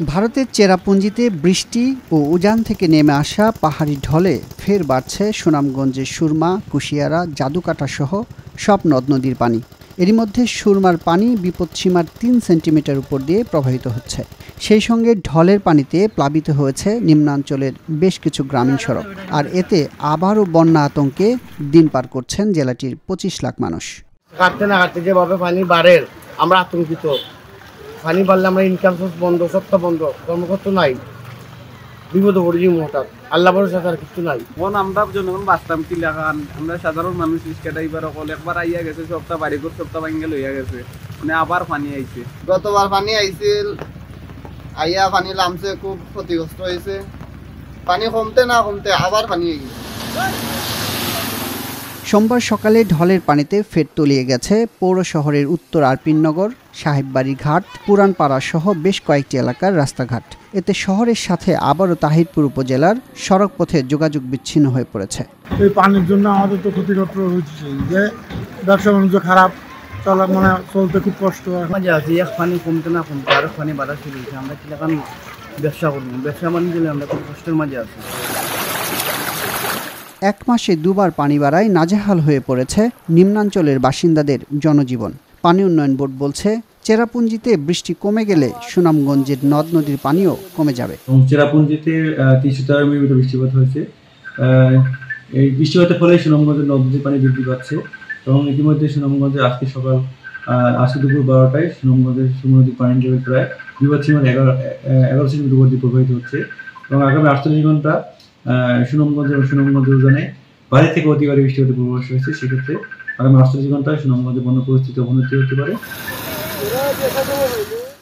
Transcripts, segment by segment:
ভারতের চেরাপুঞ্জিতে বৃষ্টি ও উজান থেকে নেমে আসা পাহাড়ি ঢলে ফের বাড়ছে সুনামগঞ্জের সুরমা, কুশিয়ারা, জাদুকাটা সহ সব নদ নদীর পানি। এরই মধ্যে সুরমার পানি বিপদসীমার ৩ সেন্টিমিটার উপর দিয়ে প্রবাহিত হচ্ছে। সেই সঙ্গে ঢলের পানিতে প্লাবিত হয়েছে নিম্নাঞ্চলের বেশ কিছু গ্রামীণ সড়ক। আর এতে আবারও বন্যা আতঙ্কে দিন পার করছেন জেলাটির ২৫ লাখ মানুষ। কাটতে না কাটতে যেভাবে পানি বাড়ে আমরা আতঙ্কিত। পানি বাড়লে আমরা ইনকাম সোর্স বন্ধ, সবটা বন্ধ, কর্মক্ষেত্র নাই, বিপদে পড়ে যাই হঠাৎ। আল্লাহ ভরসা আর কিছু নাই। আমরা জনগণ বাঁচতাম কি লাগান, আমরা সাধারণ মানুষ রিক্সা এবার অকল একবার আইয়া গেছে, সবটা বাড়ি ঘর সবটা ভাঙ্গে লইয়া গেছে, মানে আবার পানি আইছে। গতবার পানি আইছিল, আইয়া পানি নামছে, খুব ক্ষতিগ্রস্ত হয়েছে। পানি কমতে না কমতে আবার পানি আইছে। সোমবার সকালে ঢলের পানিতে ফের তলিয়ে গেছে পৌর শহরের উত্তর আরপিননগর, সাহেববাড়ি ঘাট, পুরানপাড়া সহ বেশ কয়েকটি এলাকার রাস্তাঘাট। এতে শহরের সাথে আবারও তাহিরপুর উপজেলার সড়ক পথে যোগাযোগ বিচ্ছিন্ন হয়ে পড়েছে। এই পানির জন্য আমাদের তো ক্ষতিগ্রস্ত হচ্ছে, যে ব্যবসা বাণিজ্য খারাপ, চলা মানে চলতে খুব কষ্ট হয়। মাঝে আছে এক পানি কমতে না কমতে আরো পানি বাড়া শুরু হয়েছে। আমরা কি এখন ব্যবসা করবো, ব্যবসা বাণিজ্য আমরা খুব কষ্টের মাঝে আছি। এক মাসে দুবার পানি বাড়ায় নাজেহাল হয়ে পড়েছে নিম্নাঞ্চলের বাসিন্দাদের জনজীবন। পানি উন্নয়ন বোর্ড বলছে, চেরাপুঞ্জিতে বৃষ্টি কমে গেলে সুনামগঞ্জের নদ নদীর পানিও কমে যাবে। চেরাপুঞ্জিতে ৩০০ মিলিমিটার বৃষ্টিপাত হয়েছে। এই বৃষ্টিপাতের ফলে সুনামগঞ্জের নদ নদীর পানি বৃদ্ধি পাচ্ছে এবং ইতিমধ্যে সুনামগঞ্জে আজকে সকাল আজকে দুপুর ১২টায় সুনামগঞ্জের সুরমা নদীর পানির লেভেল প্রায় বিপদসীমার ১১ সেন্টিমিটার উপর দিয়ে প্রবাহিত হচ্ছে এবং আগামী ৪৮ ঘন্টা সুনামগঞ্জ উজানে বাইরে থেকে অতিবারে বৃষ্টিপাতের পূর্বাভাস রয়েছে। সেক্ষেত্রে আগামী ৪৮ ঘন্টায় সুনামগঞ্জে বন্যা পরিস্থিতি অবনতি হতে পারে।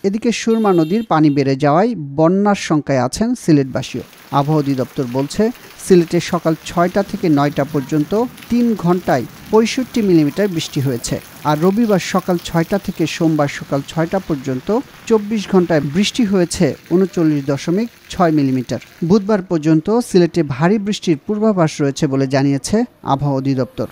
এদিকে সুরমা নদীর পানি বেড়ে যাওয়ায় বন্যার শঙ্কায় আছেন সিলেটবাসীও। আবহাওয়া অধিদপ্তর বলছে, সিলেটে সকাল ৬টা থেকে ৯টা পর্যন্ত ৩ ঘন্টায় ৬৫ মিলিমিটার বৃষ্টি হয়েছে। আর রবিবার সকাল ৬টা থেকে সোমবার সকাল ৬টা পর্যন্ত ২৪ ঘন্টায় বৃষ্টি হয়েছে ৩৯.৬ মিলিমিটার। বুধবার পর্যন্ত সিলেটে ভারী বৃষ্টির পূর্বাভাস রয়েছে বলে জানিয়েছে আবহাওয়া অধিদপ্তর।